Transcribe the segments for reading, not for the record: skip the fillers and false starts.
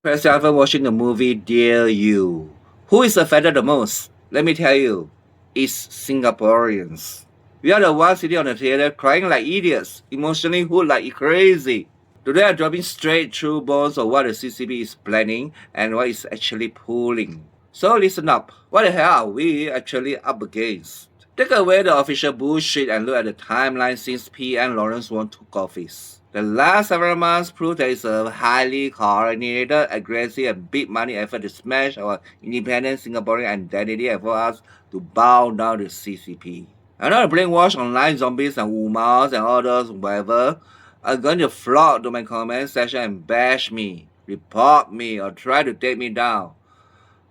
First, after watching the movie Dear You, who is offended the most? Let me tell you, it's Singaporeans. We are the ones sitting on the theater crying like idiots, emotionally hooked like crazy. Today I'm dropping straight through bones of what the CCP is planning and what is actually pulling. So listen up, what the hell are we actually up against? Take away the official bullshit and look at the timeline since PM Lawrence Wong took office. The last several months prove there is a highly coordinated, aggressive, and big money effort to smash our independent Singaporean identity and for us to bow down to CCP. I know the brainwashed online zombies and Umars and all those whatever are going to flock to my comment section and bash me, report me, or try to take me down.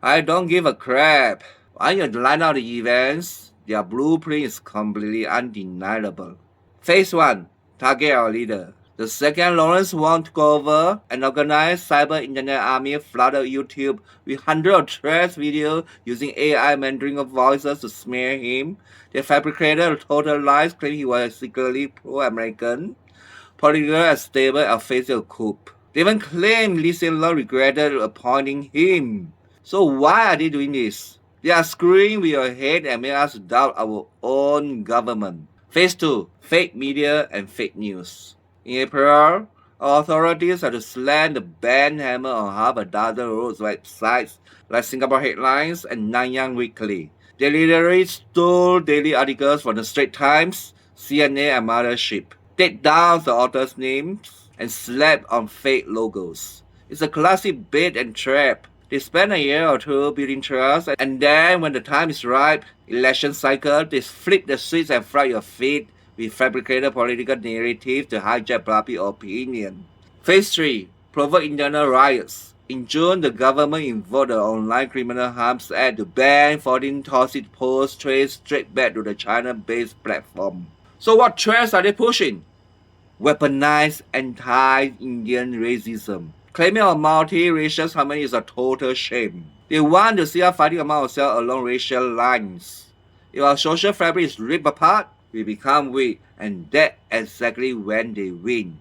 I don't give a crap. When you line out the events, their blueprint is completely undeniable. Phase 1. Target our leader. The second, Lawrence Wong took over an organized cyber internet army flooded YouTube with hundreds of threats videos using AI Mandarin of voices to smear him. They fabricated a total lies claiming he was secretly pro-American, political and stable and facing a coup. They even claimed Lee Hsien Loong regretted appointing him. So why are they doing this? They are screwing with your head and make us doubt our own government. Phase 2. Fake media and fake news. In April, authorities had to slam the ban hammer on half a dozen roads websites like Singapore Headlines and Nanyang Weekly. They literally stole daily articles from the Straits Times, CNN, and Mothership. Take down the author's names and slap on fake logos. It's a classic bait and trap. They spend a year or two building trust, and then when the time is ripe, election cycle, they flip the switch and fry your feet with fabricated political narrative to hijack public opinion. Phase 3. Provoke internal riots. In June, the government invoked the Online Criminal Harms Act to ban 14 toxic posts traced straight back to the China-based platform. So what threats are they pushing? Weaponized anti-Indian racism. Claiming our multi-racial harmony is a total shame. They want to see us fighting among ourselves along racial lines. If our social fabric is ripped apart, we become weak, and that's exactly when they win.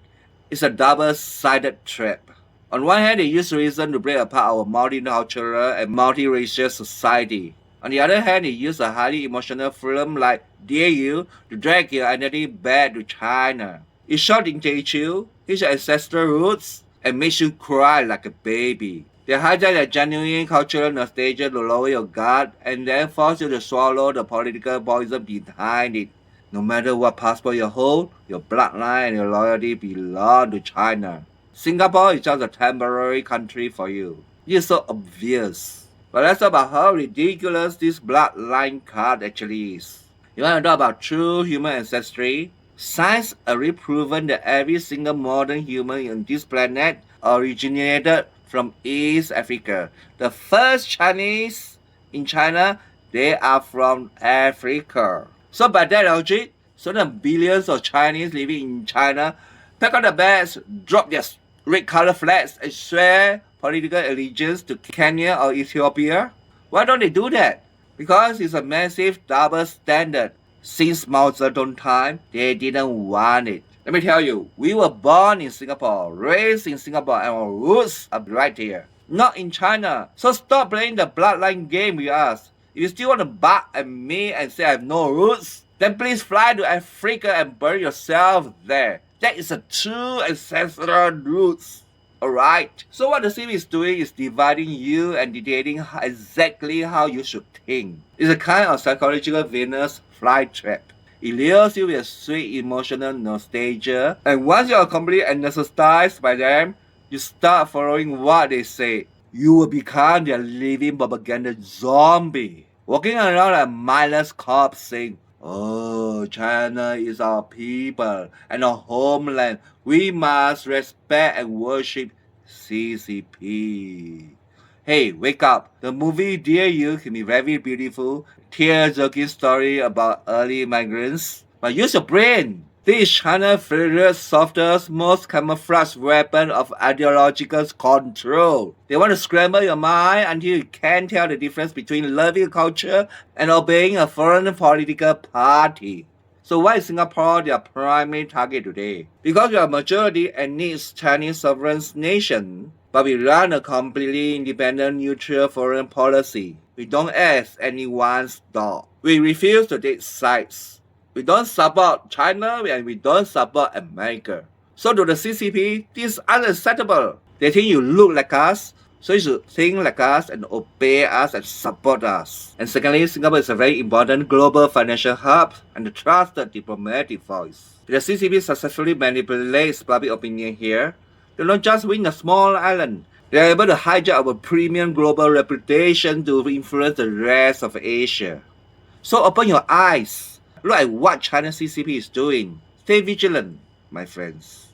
It's a double-sided trap. On one hand, they use reason to break apart our multicultural and multiracial society. On the other hand, they use a highly emotional film like Dear You to drag your identity back to China. It short-dictates you, hits your ancestral roots, and makes you cry like a baby. They hijack their genuine cultural nostalgia to lower your guard and then force you to swallow the political poison behind it. No matter what passport you hold, your bloodline and your loyalty belong to China. Singapore is just a temporary country for you. It's so obvious. But let's talk about how ridiculous this bloodline card actually is. You want to talk about true human ancestry? Science already proven that every single modern human on this planet originated from East Africa. The first Chinese in China, they are from Africa. So by that logic, so the billions of Chinese living in China pack up the bags, drop their red color flags, and swear political allegiance to Kenya or Ethiopia. Why don't they do that? Because it's a massive double standard. Since Mao Zedong time, they didn't want it. Let me tell you, we were born in Singapore, raised in Singapore, and our roots are right here, not in China. So stop playing the bloodline game with us. If you still want to bark at me and say I have no roots, then please fly to Africa and bury yourself there. That is a true ancestral roots. Alright? So what the CCP is doing is dividing you and dictating exactly how you should think. It's a kind of psychological Venus flytrap. It lures you with a sweet emotional nostalgia, and once you are completely anesthetized by them, you start following what they say. You will become their living propaganda zombie, walking around like a mindless corpse saying, "Oh, China is our people and our homeland. We must respect and worship CCP." Hey, wake up. The movie Dear You can be very beautiful, tear-jerking story about early migrants. But use your brain. This is China's favorite, softest, most camouflaged weapon of ideological control. They want to scramble your mind until you can't tell the difference between loving culture and obeying a foreign political party. So why is Singapore their primary target today? Because we are a majority and needs Chinese sovereign nation. but we run a completely independent neutral foreign policy. We don't ask anyone's dog. We refuse to take sides. We don't support China and we don't support America. So to the CCP, this is unacceptable. They think you look like us, so you should think like us and obey us and support us. And secondly, Singapore is a very important global financial hub and a trusted diplomatic voice. The CCP successfully manipulates public opinion here. They don't just win a small island. They are able to hijack our premium global reputation to influence the rest of Asia. So open your eyes. Look at what China's CCP is doing. Stay vigilant, my friends.